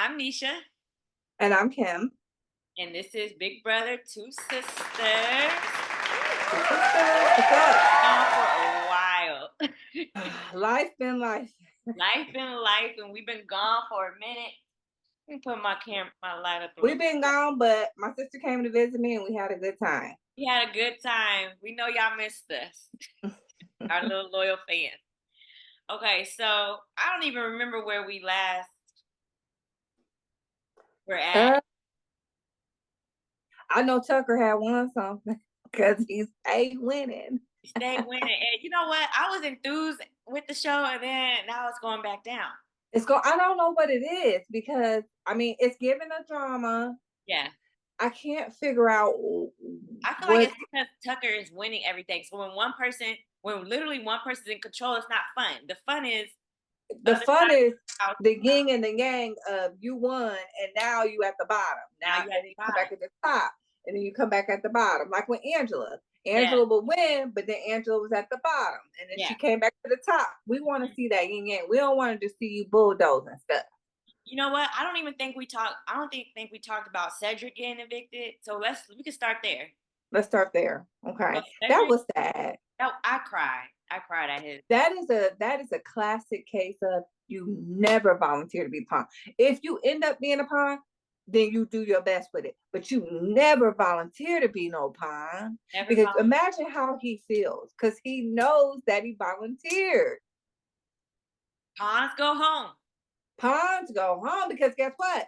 I'm Nisha, And I'm Kim. and this is Big Brother Two Sisters. Two sisters, what's up? Gone for a while. Life been life. Life been life, and we've been gone for a minute. Let me put my light up. We've been gone, but my sister came to visit me and we had a good time. We had a good time. We know y'all missed us, our little loyal fans. Okay, so I don't even remember where we last were at. I know Tucker had won something because he stayed winning. Stay winning, and you know what? I was enthused with the show, and then now it's going back down. I don't know what it is because it's giving a drama. Yeah. I can't figure out. I feel like it's because Tucker is winning everything. So when literally one person's in control, it's not fun. The fun is the yin and the yang of you won and now you at the bottom. Now you come back at the top and then you come back at the bottom. Like when Angela would win, but then Angela was at the bottom and then she came back to the top. We want to see that yin yang. We don't want to just see you bulldozing stuff. You know what? I don't think we talked about Cedric getting evicted. So we can start there. Let's start there. Okay. That was sad. I cried. I cried at his. That is a classic case of you never volunteer to be a pawn. If you end up being a pawn, then you do your best with it. But you never volunteer to be no pawn. Because imagine how he feels, because he knows that he volunteered. Pawns go home. Pawns go home because guess what?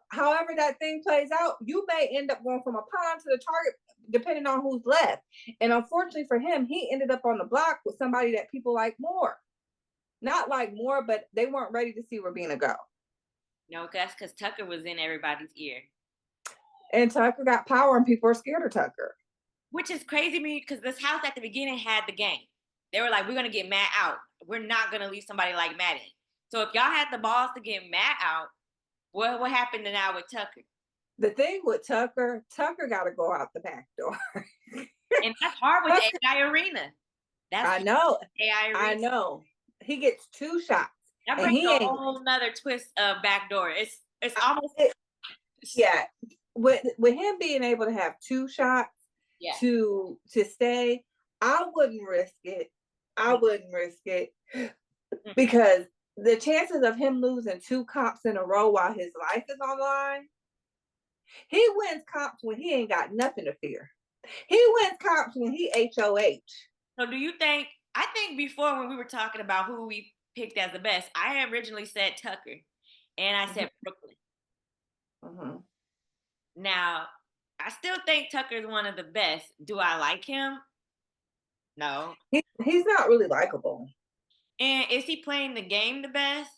However that thing plays out, you may end up going from a pawn to the target depending on who's left. And unfortunately for him, he ended up on the block with somebody that people like more. Not like more, but they weren't ready to see Rabina go. No, that's because Tucker was in everybody's ear. And Tucker got power and people are scared of Tucker. Which is crazy to me because this house at the beginning had the game. They were like, we're going to get Matt out. We're not going to leave somebody like Matt in. So if y'all had the balls to get Matt out, what happened now with Tucker? The thing with Tucker got to go out the back door. And that's hard with AI Arena. I know. I know. He gets 2 shots. That brings a whole nother twist of back door. It's almost. Yeah. With him being able to have 2 shots to stay, I wouldn't risk it. Because the chances of him losing 2 comps in a row while his life is on the line, he wins comps when he ain't got nothing to fear. He wins comps when he HOH. So do you think, I think before when we were talking about who we picked as the best, I originally said Tucker and I said Brooklyn. Mm-hmm. Now, I still think Tucker's one of the best. Do I like him? No. He's not really likable. And is he playing the game the best?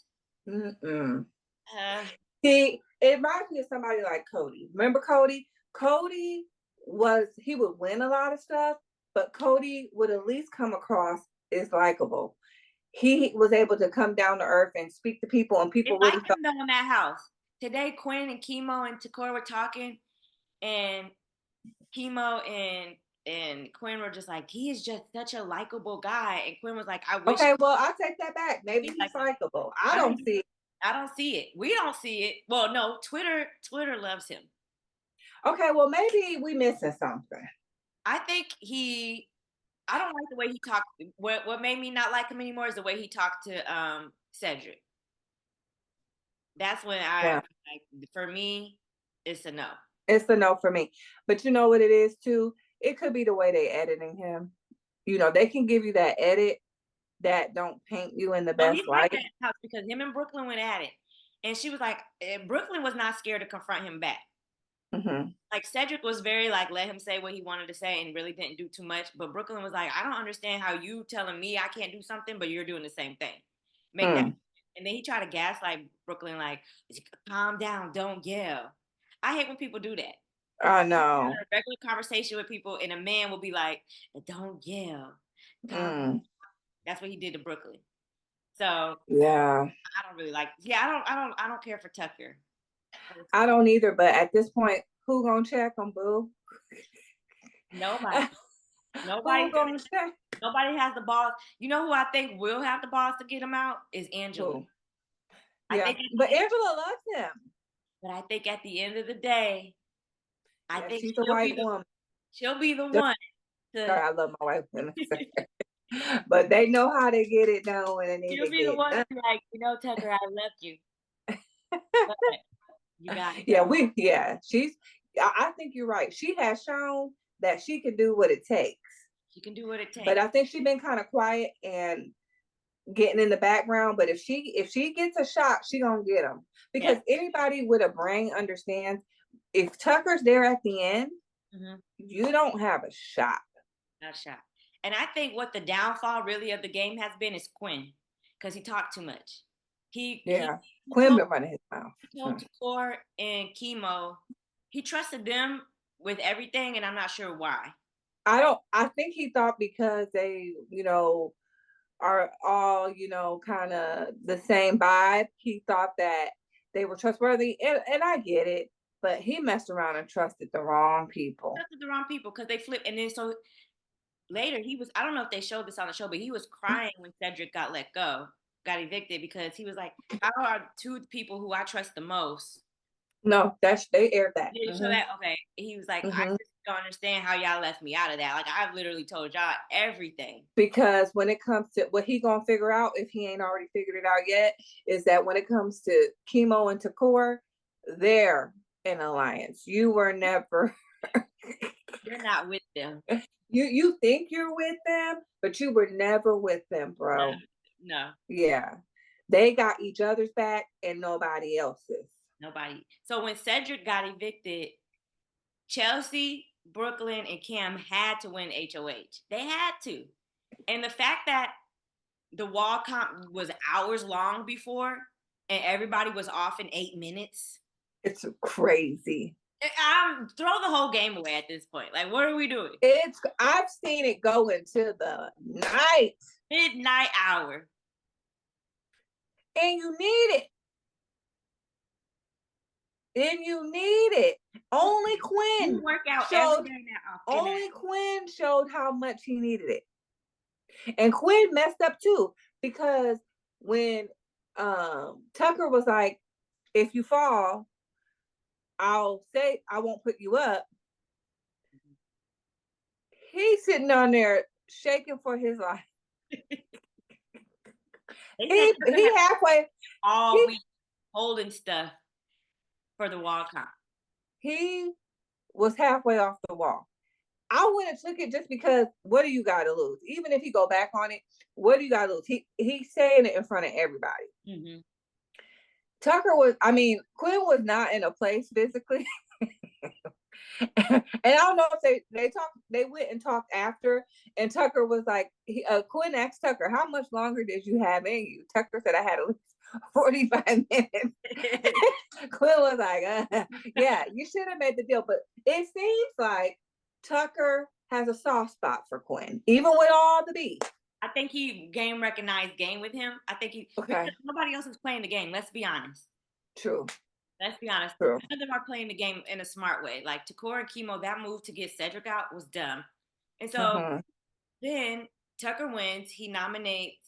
See, it reminds me of somebody like Cody. Remember Cody? Cody would win a lot of stuff, but Cody would at least come across as likable. He was able to come down to earth and speak to people, and people really liked him though in that house. Today, Quinn and Chemo and Takor were talking, and Chemo and Quinn were just like, he is just such a likable guy. And Quinn was like, I wish. Okay, well, I'll take that back. Maybe he's likable. I don't see it. I don't see it. We don't see it. Well, no, Twitter loves him. Okay, well, maybe we missing something. I think I don't like the way he talked. What made me not like him anymore is the way he talked to Cedric. That's when for me, it's a no. It's a no for me. But you know what it is too? It could be the way they editing him. They can give you that edit that don't paint you in the best light. Because him and Brooklyn went at it. And she was like, Brooklyn was not scared to confront him back. Mm-hmm. Like Cedric was very like, let him say what he wanted to say and really didn't do too much. But Brooklyn was like, I don't understand how you telling me I can't do something, but you're doing the same thing. Make that. And then he tried to gaslight Brooklyn like, calm down, don't yell. I hate when people do that. I know. A regular conversation with people and a man will be like, don't yell. That's what he did to Brooklyn. So yeah, I don't really like. Yeah, I don't care for Tucker. I don't either. But at this point, who gonna check him, boo? Nobody. Nobody gonna check. Nobody has the balls. You know who I think will have the balls to get him out is Angela. Yeah, but Angela loves him. But I think at the end of the day, I Yeah, think she's a white woman. she'll be the Just, one to sorry, I love my white women. But they know how to get it done when they need she'll to be the get one to done. be like, Tucker, I left you, but you gotta Yeah, go. I think you're right. She has shown that she can do what it takes. She can do what it But takes. I think she's been kind of quiet and getting in the background. But if she gets a shot, she gonna get them. Yeah. Because anybody with a brain understands if Tucker's there at the end, you don't have a shot. Not a shot. And I think what the downfall really of the game has been is Quinn, because he talked too much. Yeah, He Quinn told been running his mouth. he told Takor and Chemo he trusted them with everything, and I'm not sure why. I think he thought because they, are all, kind of the same vibe. He thought that they were trustworthy, and I get it, but he messed around and trusted the wrong people. Trusted the wrong people because they flipped, and then so later he was. I don't know if they showed this on the show, but he was crying when Cedric got let go, got evicted because he was like, "How are two people who I trust the most?" No, they aired that. Did you show that? Okay. He was like, I just don't understand how y'all left me out of that. Like I've literally told y'all everything. Because when it comes to what he gonna figure out, if he ain't already figured it out yet, is that when it comes to Chemo and Takor, they're an alliance. You were never. You're not with them. You think you're with them, but you were never with them, bro. No. Yeah. They got each other's back and nobody else's. Nobody. So when Cedric got evicted, Chelsea, Brooklyn, and Cam had to win HOH. They had to. And the fact that the wall comp was hours long before and everybody was off in 8 minutes. It's crazy. I'm throw the whole game away at this point. Like, what are we doing? I've seen it go into the night. Midnight hour. And you need it. Only Quinn Quinn showed how much he needed it. And Quinn messed up too, because when Tucker was like, if you fall, I'll say I won't put you up. He's sitting on there shaking for his life. he halfway all week holding stuff for the wall comp. He was halfway off the wall. I would have took it just because what do you got to lose? Even if you go back on it, what do you got to lose? He's saying it in front of everybody. Quinn was not in a place physically. And I don't know if they went and talked after, and Tucker was like, Quinn asked Tucker, how much longer did you have in you? Tucker said, I had at least 45 minutes. Quinn was like, yeah, you should have made the deal. But it seems like Tucker has a soft spot for Quinn, even with all the beef. I think he recognized game with him. I think because nobody else is playing the game. Let's be honest. True. Let's be honest. True. None of them are playing the game in a smart way. Like Takor and Chemo, that move to get Cedric out was dumb. And so then Tucker wins. He nominates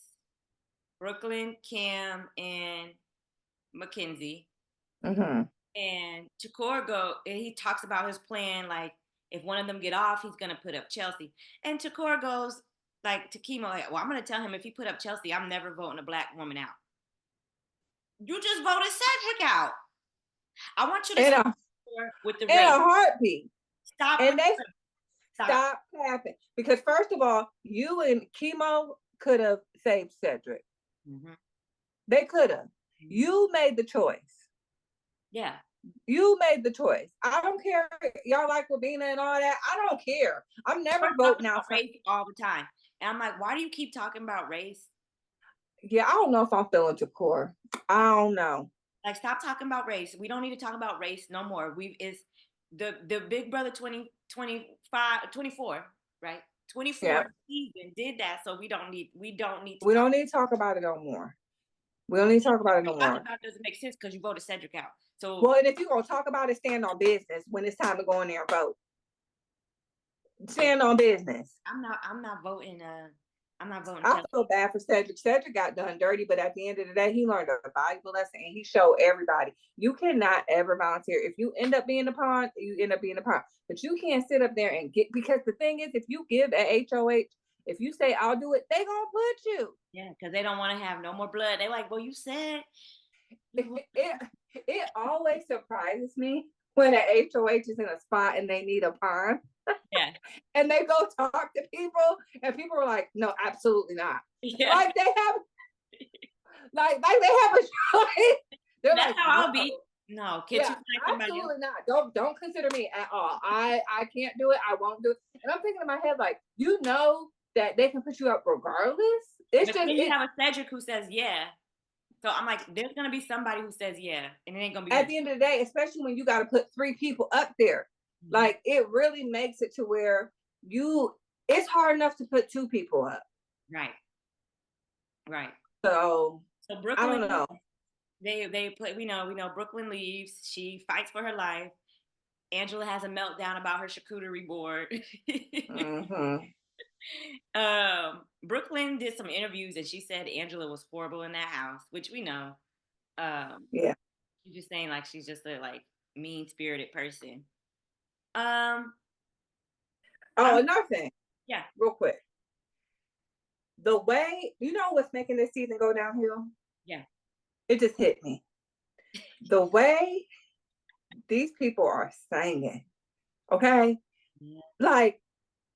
Brooklyn, Cam, and Mackenzie. And Takor he talks about his plan, like if one of them get off, he's gonna put up Chelsea. And Takor goes like to Chemo, like, well, I'm gonna tell him if he put up Chelsea, I'm never voting a black woman out. You just voted Cedric out. I want you to stop with the race. In a heartbeat. Stop. And they stop clapping. Because first of all, you and Chemo could have saved Cedric. They could have. You made the choice. Yeah. You made the choice. I don't care. Y'all like Rabina and all that. I don't care. I'm never voting out race all the time. And I'm like, why do you keep talking about race? Yeah, I don't know if I'm feeling Takor. I don't know. Like, stop talking about race. We don't need to talk about race no more. It's the Big Brother 24, right? 24 season did that, so we don't need to talk about it no more. We don't need to talk about it no more. Talk about it doesn't make sense because you voted Cedric out. So well, and if you're gonna talk about it, stand on business when it's time to go in there and vote. Stand on business. I'm not voting I'm not voting I Kelly. feel bad for Cedric. Cedric got done dirty, but at the end of the day, he learned a valuable lesson and he showed everybody you cannot ever volunteer. If you end up being a pawn, you end up being a pawn. But you can't sit up there and get, because the thing is, if you give at HOH, if you say I'll do it, they gonna put you. Yeah, because they don't want to have no more blood. They like, well, you said you It always surprises me when an HOH is in a spot and they need a pawn. yeah. And they go talk to people, and people are like, "No, absolutely not." Yeah. Like they have, like they have a choice. They're That's like, how "No, I'll be. No, can't you yeah, find somebody else? absolutely not. Don't consider me at all. I can't do it. I won't do it." And I'm thinking in my head, like, you know that they can put you up regardless. It's But just then you it. have a Cedric who says yeah. So I'm like, there's gonna be somebody who says yeah, and it ain't gonna be At him. the end of the day, especially when you got to put 3 people up there, Mhm. like it really makes it to where you. It's hard enough to put 2 people up. Right, right. So So I Brooklyn, don't know. they play. We know Brooklyn leaves. She fights for her life. Angela has a meltdown about her charcuterie board. Mm-hmm. Brooklyn did some interviews and she said Angela was horrible in that house, which we know. Um, Yeah. she's just saying like she's just a like mean spirited person. Um, Oh, I'm another thing, yeah, real quick. The way, you know what's making this season go downhill? yeah. It just hit me. The way these people are singing, okay? Yeah. Like,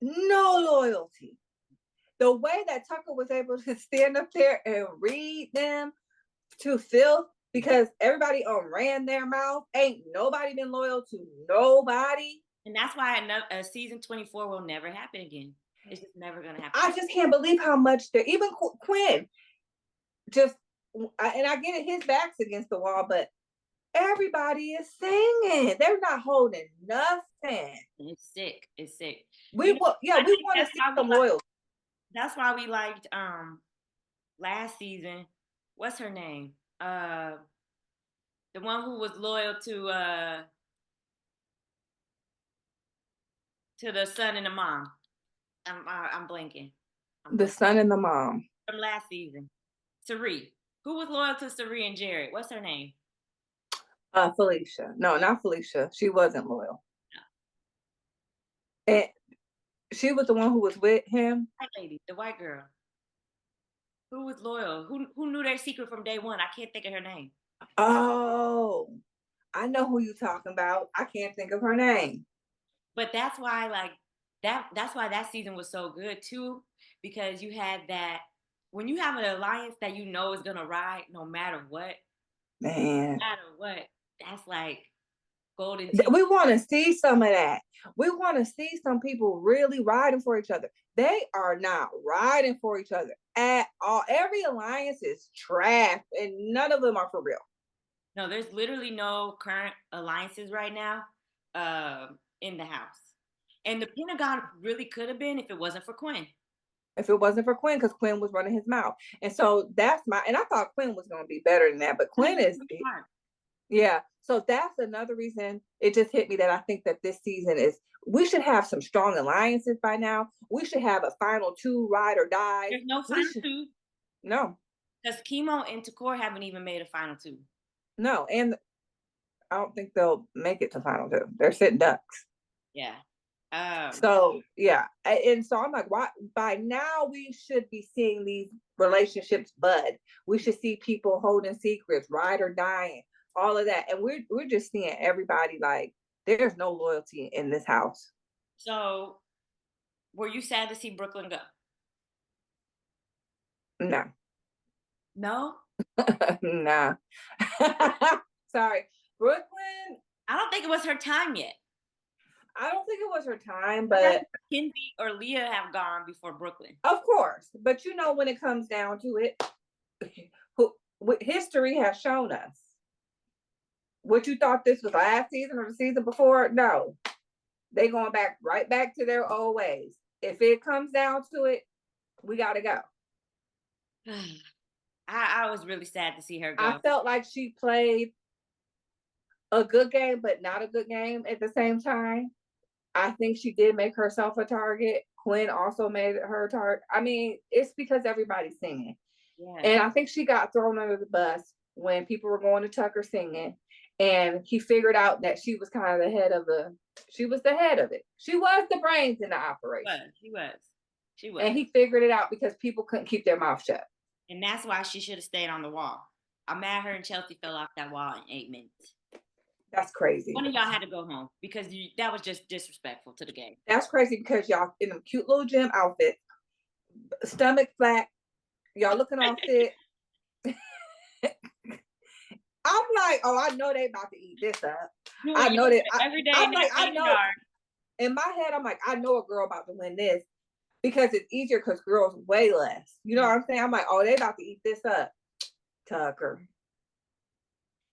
no loyalty. The way that Tucker was able to stand up there and read them to filth, because everybody ran their mouth. Ain't nobody been loyal to nobody. And that's why a season 24 will never happen again. It's just never gonna happen. I just can't believe how much they're, even Quinn, just, and I get it, his back's against the wall, but everybody is singing. They're not holding nothing. It's sick. It's sick. We will, yeah, I we think want to that's see why we some like. loyalty. That's why we liked last season. What's her name? The one who was loyal to the son and the mom. I'm blanking. I'm The blanking son and the mom. from last season. Sari. Who was loyal to Sari and Jared? What's her name? Felicia. No, not Felicia. She wasn't loyal. And she was the one who was with him. White lady, the white girl. Who was loyal? Who knew their secret from day one? I can't think of her name. Oh, I know who you talking about. I can't think of her name. But that's why like that's why that season was so good too, because you had that when you have an alliance that you know is gonna ride no matter what, Man, no matter what, that's like golden TV. we want to see some of that. We want to see some people really riding for each other. They are not riding for each other at all. Every alliance is trash, and none of them are for real. No, there's literally no current alliances right now in the house. And the Pentagon really could have been if it wasn't for Quinn. If it wasn't for Quinn, because Quinn was running his mouth. And so that's and I thought Quinn was going to be better than that, but Quinn is, Smart. yeah. So that's another reason it just hit me that I think that this season is, we should have some strong alliances by now. We should have a final 2 ride or die. There's no We final should, two no, because Chemo and Takor haven't even made a final two. no. And I don't think they'll make it to final 2. They're sitting ducks. Yeah. So yeah, and so I'm like, why? By now we should be seeing these relationships bud. We should see people holding secrets, ride or dying, all of that, and we're just seeing everybody like there's no loyalty in this house. So were you sad to see Brooklyn go? No, No, nah. Sorry, Brooklyn. I don't think it was her time yet. I don't think it was her time, I'd rather but Kinsey or Leah have gone before Brooklyn. of course. But you know, when it comes down to it, history has shown us. What you thought this was last season or the season before? No, they going back right back to their old ways. If it comes down to it, we got to go. I was really sad to see her go. I felt like she played a good game, but not a good game at the same time. I think she did make herself a target. Quinn also made her target. I mean, it's because everybody's singing. Yeah. And I think she got thrown under the bus when people were going to Tucker singing. And he figured out that she was kind of the head of she was the head of it. She was the brains in the operation. She was. And he figured it out because people couldn't keep their mouth shut. And that's why she should have stayed on the wall. I'm mad her and Chelsea fell off that wall in 8 minutes. That's crazy. One of y'all had to go home because that was just disrespectful to the game. That's crazy because y'all in them cute little gym outfits, stomach flat, y'all looking all fit. I'm like, oh, I know they about to eat this up. I know that every day. I'm like, I know. In my head, I'm like, I know a girl about to win this because it's easier because girls weigh less. You know what I'm saying? I'm like, oh, they about to eat this up. Tucker.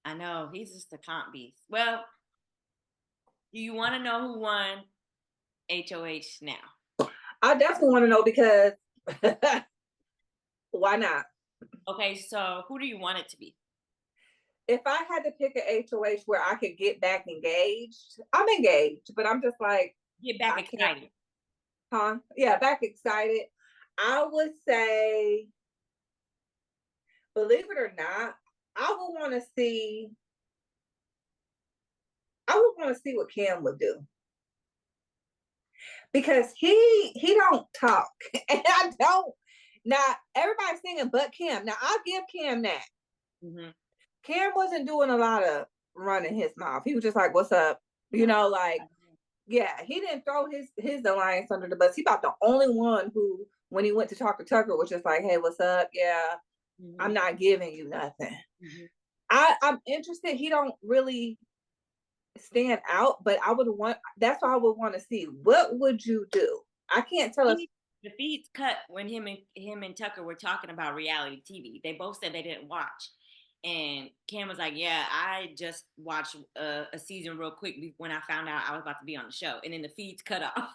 I know. He's just a comp beast. Well, do you want to know who won HOH now? I definitely want to know because why not? Okay, so who do you want it to be? If I had to pick an HOH where I could get back engaged, I'm engaged, but I'm just like, get back excited. Huh? Yeah, back excited. I would say, believe it or not, I would want to see what Cam would do. Because he don't talk. And I don't. Now, everybody's singing but Cam. Now, I'll give Cam that. Mm-hmm. Cam wasn't doing a lot of running his mouth. He was just like, what's up? You know, like, yeah, he didn't throw his alliance under the bus. He about the only one who, when he went to talk to Tucker, was just like, hey, what's up? Yeah, I'm not giving you nothing. I'm interested. He don't really stand out, but that's what I would want to see. What would you do? I can't tell us. The feeds cut when him and Tucker were talking about reality TV. They both said they didn't watch. And Cam was like, yeah, I just watched a season real quick when I found out I was about to be on the show. And then the feeds cut off.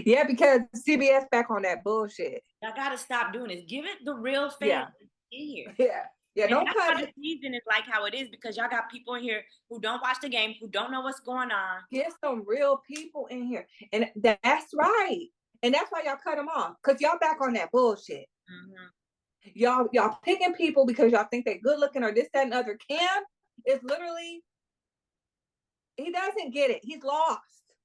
Yeah, because CBS back on that bullshit. I got to stop doing this. Give it the real fans in here. Yeah. Yeah, and don't that's cut why it. The season is like how it is because y'all got people in here who don't watch the game, who don't know what's going on. Get some real people in here. And that's right. And that's why y'all cut them off. Because y'all back on that bullshit. Y'all picking people because y'all think they're good looking or this, that, and other. Cam is literally, he doesn't get it. He's lost.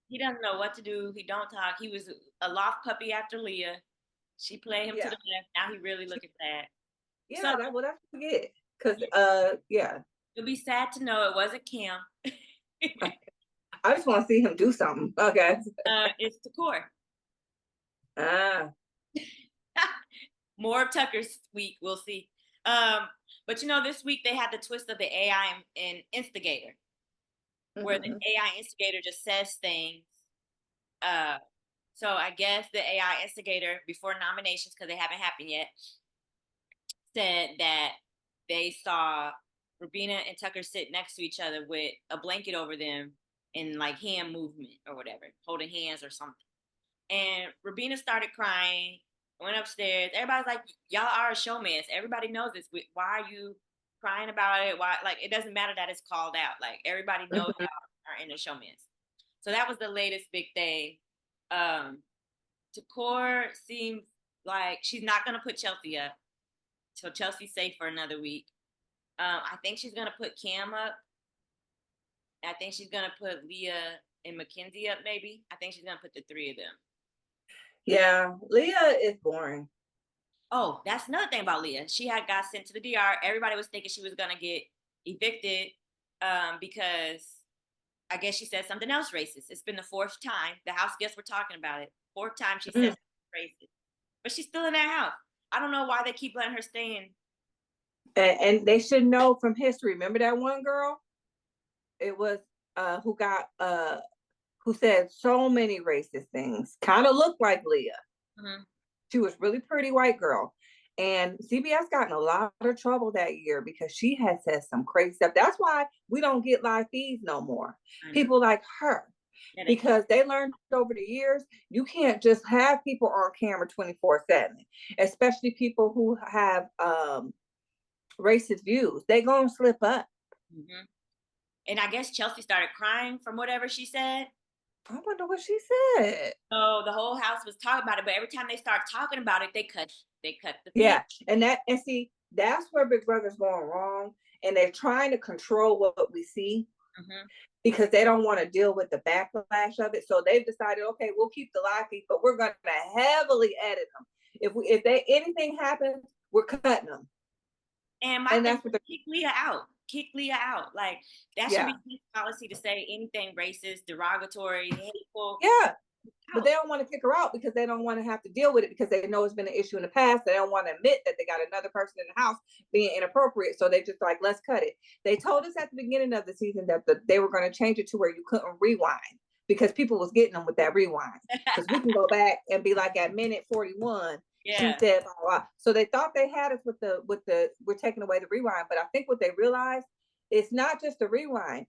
He doesn't know what to do. He don't talk. He was a loft puppy after Leah. She played him to the left. Now he really looking sad. Yeah, so, that's what I forget. Because yeah. It'll be sad to know it wasn't Cam. I just want to see him do something. Okay. It's Takor. More of Tucker's week, we'll see. But this week they had the twist of the AI and instigator, where the AI instigator just says things. So I guess the AI instigator, before nominations, because they haven't happened yet, said that they saw Rubina and Tucker sit next to each other with a blanket over them in like hand movement or whatever, holding hands or something. And Rubina started crying, went upstairs. Everybody's like, y'all are a showman. Everybody knows this. Why are you crying about it? Why? Like, it doesn't matter that it's called out. Like, everybody knows y'all are in the showman. So that was the latest big thing. Takor seems like she's not going to put Chelsea up. So Chelsea's safe for another week. I think she's going to put Cam up. I think she's going to put Leah and Mackenzie up, maybe. I think she's going to put the three of them. Yeah, Leah is boring. Oh, that's another thing about Leah. She had got sent to the DR. Everybody was thinking she was going to get evicted because I guess she said something else racist. It's been the fourth time. The house guests were talking about it. Fourth time she said something racist. But she's still in that house. I don't know why they keep letting her stay in. And they should know from history. Remember that one girl? It was who said so many racist things. Kind of looked like Leah. She was really pretty white girl. And CBS got in a lot of trouble that year because she had said some crazy stuff. That's why we don't get live feeds no more. People like her. Because they learned over the years, you can't just have people on camera 24/7, especially people who have racist views. They gonna slip up. And I guess Chelsea started crying from whatever she said. I wonder what she said. So the whole house was talking about it, but every time they start talking about it, they cut the feed. Yeah, and see, that's where Big Brother's going wrong, and they're trying to control what we see Mm-hmm. because they don't want to deal with the backlash of it. So they've decided, okay, we'll keep the live feed, but we're going to heavily edit them. If anything happens, we're cutting them, And my and thing that's what is they're. kick Leah out. Kick Leah out. Like that should Yeah, be his policy to say anything racist, derogatory, hateful. yeah. But Out. they don't want to kick her out because they don't want to have to deal with it because they know it's been an issue in the past. They don't want to admit that they got another person in the house being inappropriate. So they just like, let's cut it. They told us at the beginning of the season that they were going to change it to where you couldn't rewind because people was getting them with that rewind. Because we can go back and be like at minute 41, she Yeah. said, blah, blah. So they thought they had us with we're taking away the rewind. But I think what they realized, it's not just the rewind.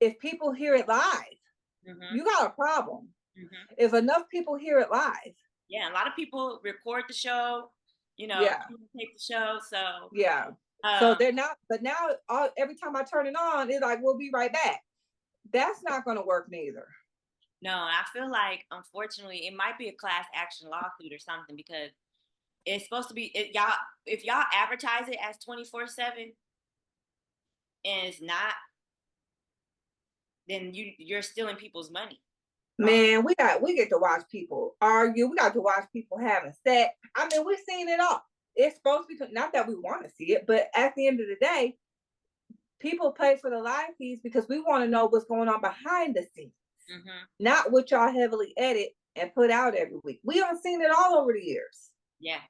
If people hear it live, Mm-hmm. you got a problem. Mm-hmm. If enough people hear it live. Yeah. A lot of people record the show, Yeah, tape the show. So, yeah. So um, they're not, but now every time I turn it on, it's like, we'll be right back. That's not going to work neither. no, I feel like unfortunately it might be a class action lawsuit or something because it's supposed to be y'all. If y'all advertise it as 24/7 and it's not, then you're stealing people's money. Man, we get to watch people argue. We got to watch people having sex. I mean, we've seen it all. It's supposed to be not that we want to see it, but at the end of the day, people pay for the live feeds because we want to know what's going on behind the scenes, Mm-hmm. not what y'all heavily edit and put out every week. We don't seen it all over the years. Yeah.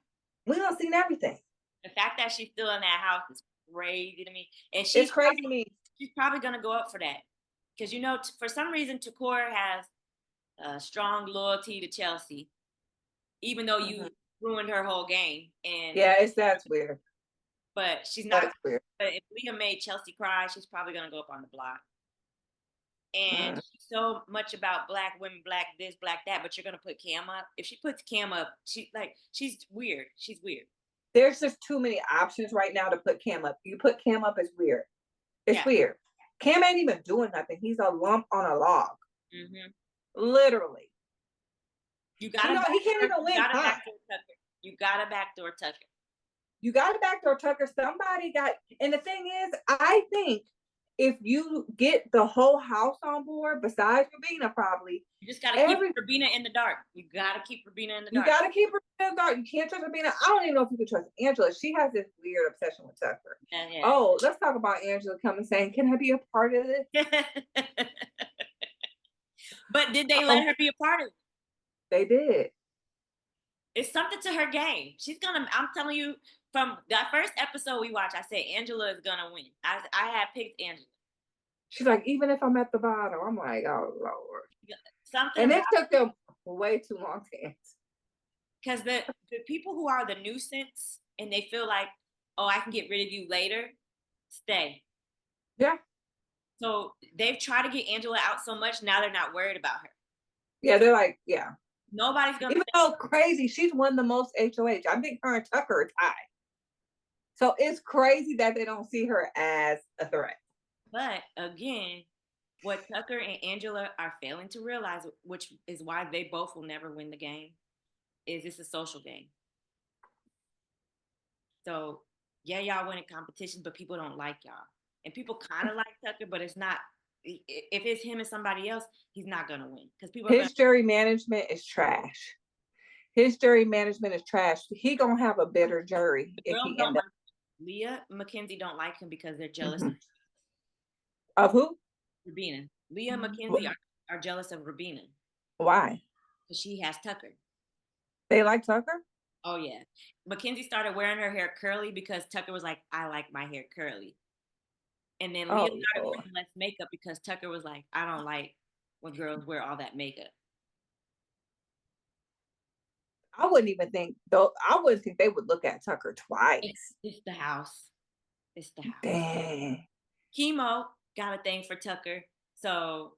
We don't seen everything. The fact that she's still in that house is crazy to me, and It's crazy to me. she's probably gonna go up for that because for some reason Takor has a strong loyalty to Chelsea, even though Mm-hmm. you ruined her whole game. And Yeah, that's weird. but she's not. That's weird. But if Leah made Chelsea cry, she's probably gonna go up on the block. And Mm. she's so much about black women, black this, black that. But you're gonna put Cam up. If she puts Cam up, she's weird. She's weird. There's just too many options right now to put Cam up. You put Cam up, it's weird. It's Yeah. weird. Cam ain't even doing nothing. He's a lump on a log. Mm-hmm. Literally. You gotta he can't even win. backdoor Tucker. You gotta backdoor Tucker. You got to backdoor Tucker. Somebody got, and the thing is, I think if you get the whole house on board, besides Rabina, probably you just gotta keep Rabina in the dark. You gotta keep Rabina in the dark. You gotta keep her in the dark. You can't trust Rabina. I don't even know if you can trust Angela. She has this weird obsession with Tucker. Yeah. Oh, let's talk about Angela coming saying, "Can I be a part of this?" But did they let her be a part of it? They did. It's something to her game. I'm telling you, from that first episode we watched, I said Angela is gonna win. I had picked Angela. She's like, even if I'm at the bottom, I'm like, oh Lord. Something it took them way too long to answer. Because the people who are the nuisance and they feel like, oh, I can get rid of you later, stay. Yeah. So they've tried to get Angela out so much, now they're not worried about her. Yeah, they're like, yeah. Nobody's gonna. Even though crazy, she's won the most HOH. I think her and Tucker are tied. So it's crazy that they don't see her as a threat. But again, what Tucker and Angela are failing to realize, which is why they both will never win the game, is it's a social game. So yeah, y'all win in competitions, but people don't like y'all. And people kind of like Tucker, but it's not. If it's him and somebody else, he's not gonna win because people. His jury management is trash. His jury management is trash. He gonna have a better jury if he end up. Leah McKenzie don't like him because they're jealous of who? Rabina. Leah McKenzie are jealous of Rabina. Why? Because she has Tucker. They like Tucker? Oh yeah. Mackenzie started wearing her hair curly because Tucker was like, I like my hair curly. And then Leah started wearing less makeup because Tucker was like, I don't like when girls wear all that makeup. I wouldn't even think though. I wouldn't think they would look at Tucker twice. It's the house. It's the house. Dang. Chemo got a thing for Tucker, so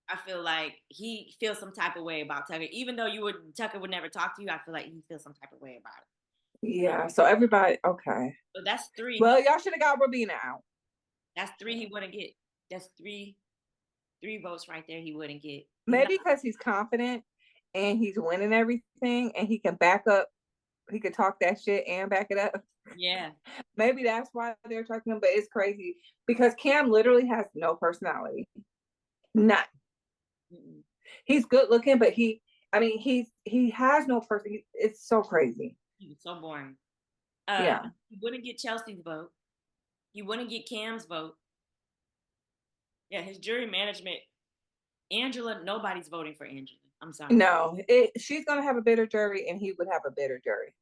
I feel like he feels some type of way about Tucker. Even though Tucker would never talk to you, I feel like he feels some type of way about it. Yeah. So everybody, okay. So that's 3. Well, y'all should have got Rabina out. That's 3 he wouldn't get. That's 3 3 votes right there he wouldn't get. Maybe because he's confident and he's winning everything and he can back up, he could talk that shit and back it up. Yeah. Maybe that's why they're talking him, but it's crazy because Cam literally has no personality. None. Mm-mm. He's good looking, but he has no person. It's so crazy. He's so boring. Yeah. He wouldn't get Chelsea's vote. He wouldn't get Cam's vote. Yeah, his jury management. Angela, nobody's voting for Angela. I'm sorry. No, she's gonna have a bitter jury, and he would have a bitter jury.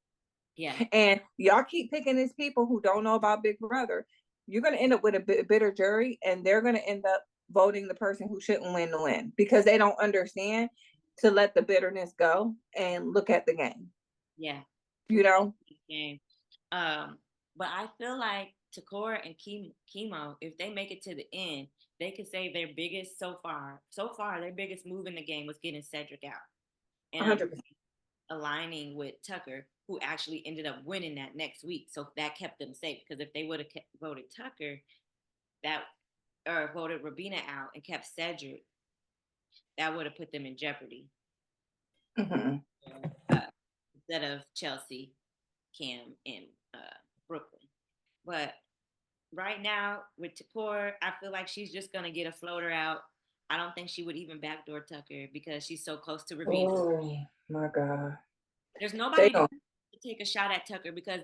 Yeah. And y'all keep picking these people who don't know about Big Brother. You're gonna end up with a bitter jury, and they're gonna end up voting the person who shouldn't win to win because they don't understand to let the bitterness go and look at the game. Yeah. You know? Game. But I feel like Takora and Chemo, if they make it to the end, they could say their biggest so far, their biggest move in the game was getting Cedric out. And 100%. Aligning with Tucker, who actually ended up winning that next week. So that kept them safe. Because if they would have voted Tucker, or voted Rabina out and kept Cedric, that would have put them in jeopardy. Mm-hmm. Instead of Chelsea, Cam, and Brooklyn. But right now with Takor, I feel like she's just gonna get a floater out. I don't think she would even backdoor Tucker because she's so close to Rabina. Oh my God. There's nobody to take a shot at Tucker because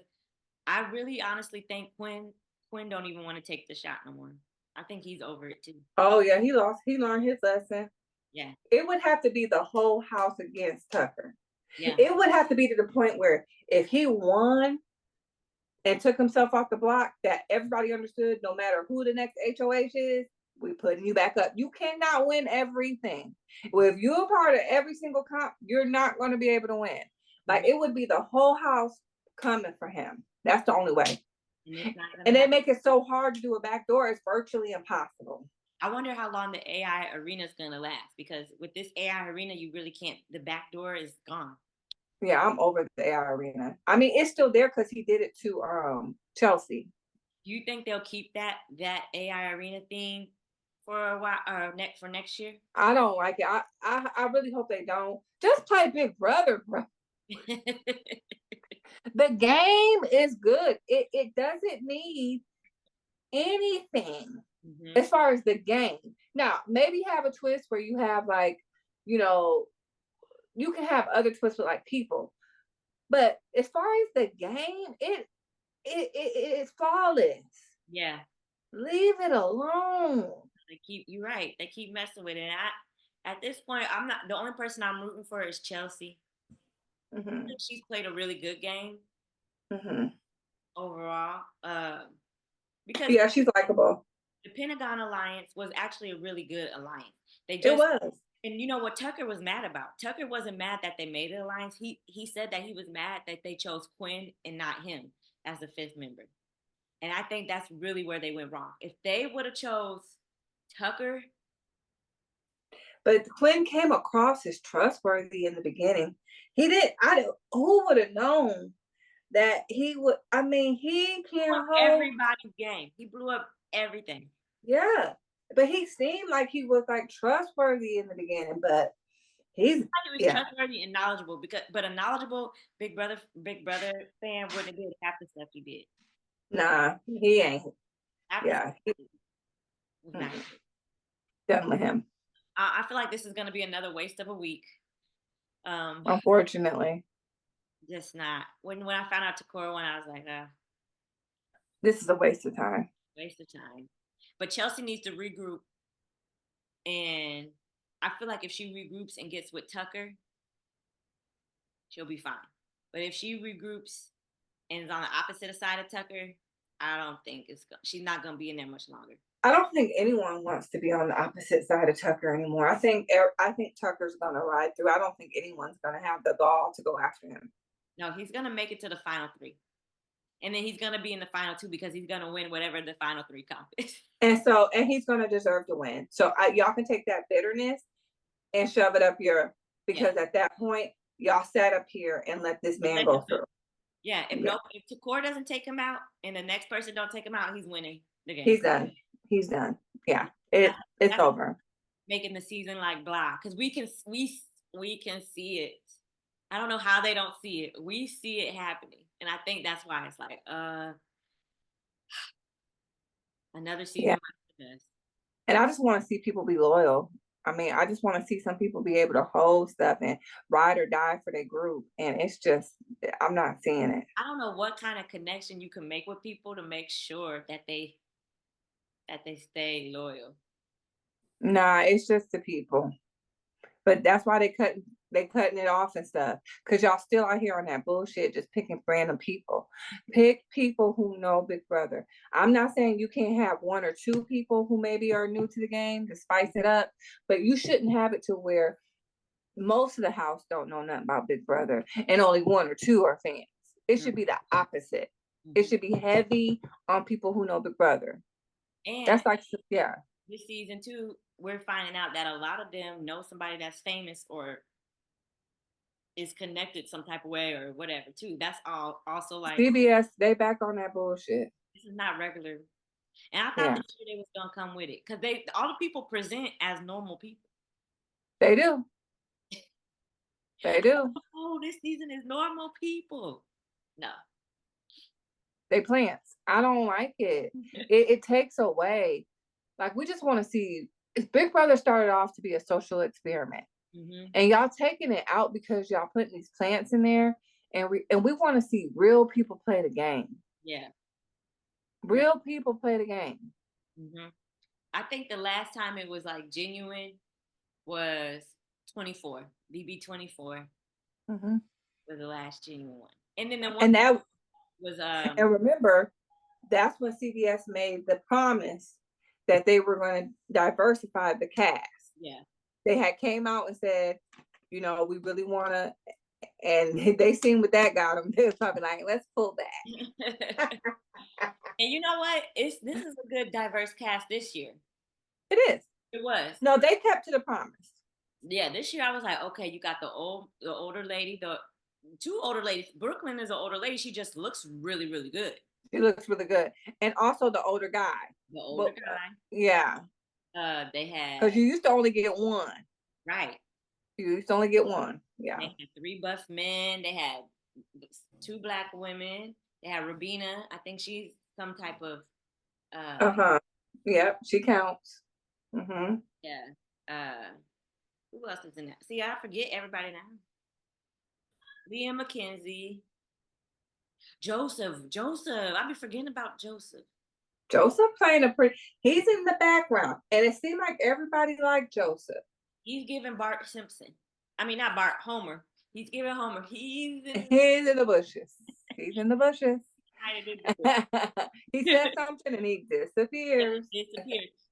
I really honestly think Quinn don't even want to take the shot no more. I think he's over it too. Oh yeah, he lost. He learned his lesson. Yeah. It would have to be the whole house against Tucker. Yeah. It would have to be to the point where if he won and took himself off the block, that everybody understood no matter who the next HOH is, we putting you back up. You cannot win everything. Well, if you're a part of every single comp, you're not going to be able to win. Like it would be the whole house coming for him. That's the only way. And they make it so hard to do a backdoor, it's virtually impossible. I wonder how long the AI arena is going to last because with this AI arena, you really can't, the backdoor is gone. Yeah, I'm over the AI arena. I mean, it's still there because he did it to Chelsea. Do you think they'll keep that AI arena thing for a while or for next year? I don't like it. I really hope they don't. Just play Big Brother, bro. The game is good. It doesn't need anything as far as the game. Now, maybe have a twist where you have like, you know, you can have other twists with like people. But as far as the game, it's flawless. Yeah. Leave it alone. You're right. They keep messing with it. And at this point, I'm not the only person I'm rooting for is Chelsea. I think she's played a really good game overall. Because she's likable. The Pentagon Alliance was actually a really good alliance. It was. And you know what Tucker was mad about? Tucker wasn't mad that they made an alliance. He said that he was mad that they chose Quinn and not him as the 5th member. And I think that's really where they went wrong. If they would have chose Tucker. But Quinn came across as trustworthy in the beginning. Who would have known that he would, I mean, he can hold everybody's game. He blew up everything. Yeah. But he seemed like he was like trustworthy in the beginning, but he was trustworthy and knowledgeable but a knowledgeable Big Brother fan wouldn't have did half the stuff he did. Nah, he ain't. Definitely him. I feel like this is gonna be another waste of a week. Unfortunately. Just not. When I found out Takora won, I was like, this is a waste of time. Waste of time. But Chelsea needs to regroup. And I feel like if she regroups and gets with Tucker, she'll be fine. But if she regroups and is on the opposite side of Tucker, I don't think she's not going to be in there much longer. I don't think anyone wants to be on the opposite side of Tucker anymore. I think Tucker's going to ride through. I don't think anyone's going to have the gall to go after him. No, he's going to make it to the final 3. And then he's going to be in the final 2 because he's going to win whatever the final 3 comp is. And he's going to deserve to win. So y'all can take that bitterness and shove it up your, because at that point, y'all sat up here and let this man go through. Yeah. If Takor doesn't take him out and the next person don't take him out, he's winning the game. He's done. Yeah. It's over. making the season like blah, because we can see it. I don't know how they don't see it. We see it happening, and I think that's why it's like another Yeah. season like this. And I just want to see people be loyal. I mean, I just want to see some people be able to hold stuff and ride or die for their group. And it's just, I'm not seeing it. I don't know what kind of connection you can make with people to make sure that they stay loyal. Nah, it's just the people. But that's why they cutting it off and stuff. Cause y'all still out here on that bullshit, just picking random people. Pick people who know Big Brother. I'm not saying you can't have one or two people who maybe are new to the game to spice it up, but you shouldn't have it to where most of the house don't know nothing about Big Brother and only one or two are fans. It should be the opposite. It should be heavy on people who know Big Brother. And That's like, yeah. this season too, we're finding out that a lot of them know somebody that's famous or is connected some type of way or whatever too. That's all also like CBS, they back on that bullshit. this is not regular. And I thought Yeah, this year they was gonna come with it because they all the people present as normal people. they do. They do. Oh, this season is normal people. No. They plants. I don't like it. It takes away. Like we just want to see. Big Brother started off to be a social experiment, and y'all taking it out because y'all putting these plants in there, and we want to see real people play the game. Yeah. Real people play the game. I think the last time it was like genuine was 24. BB 24 was the last genuine one. And then the one And that was and remember, that's when CBS made the promise that they were going to diversify the cast. Yeah. They had came out and said, you know, we really want to, and they seen what that got them. They was probably like, let's pull back. And you know what? This is a good diverse cast this year. It is. It was. No, they kept to the promise. Yeah, this year I was like, okay, you got the older lady, the two older ladies. Brooklyn is an older lady. She just looks really, really good. She looks really good. And also the older guy. The older guy. Yeah. They had because you used to only get one. Right. You used to only get one. Yeah. They had 3 buff men. They had 2 black women. They had Rabina. I think she's some type of Yep, she counts. Yeah. Who else is in that? See, I forget everybody now. Leah McKenzie. Joseph. I be forgetting about Joseph. Joseph playing he's in the background. And it seemed like everybody liked Joseph. He's giving Bart Simpson. I mean, not Bart, Homer. He's giving Homer. He's in the bushes. He's in the bushes. He said something and he disappears.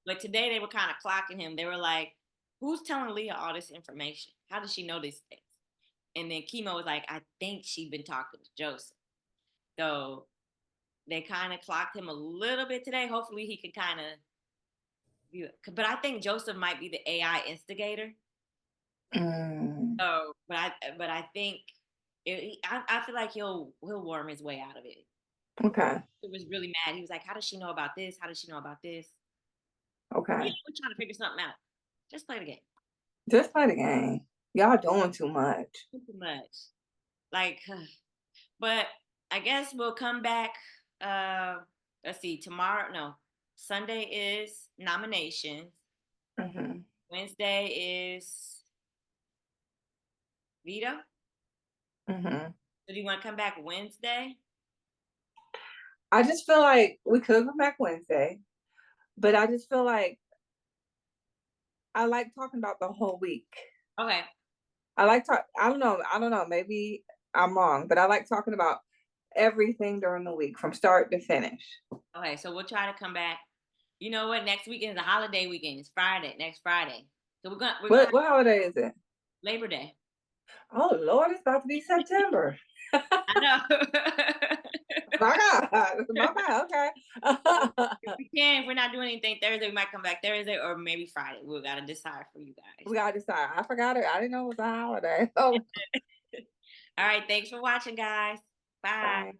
But today they were kind of clocking him. They were like, who's telling Leah all this information? How does she know these things? And then Chemo was like, I think she'd been talking to Joseph. So they kind of clocked him a little bit today. Hopefully he can kind of, but I think Joseph might be the AI instigator. So, but I think I feel like he'll worm his way out of it. Okay. He was really mad. He was like, how does she know about this? How does she know about this? Okay. Yeah, we're trying to figure something out. Just play the game. Just play the game. Y'all doing too much. Too much. Like, but I guess we'll come back. Let's see. Tomorrow, no, Sunday is nominations. Wednesday is veto. So do you want to come back Wednesday? I just feel like we could come back Wednesday, but I just feel like I like talking about the whole week. Okay. I don't know. Maybe I'm wrong, but I like talking about everything during the week from start to finish. Okay, so we'll try to come back. You know what? Next weekend is a holiday weekend. It's Friday, next Friday. So What holiday is it? Labor Day. Oh Lord, it's about to be September. I know. My God. Okay. If we're not doing anything Thursday, we might come back Thursday or maybe Friday. We gotta decide for you guys. We gotta decide. I forgot it. I didn't know it was a holiday. Oh. All right. Thanks for watching, guys. Bye. Bye.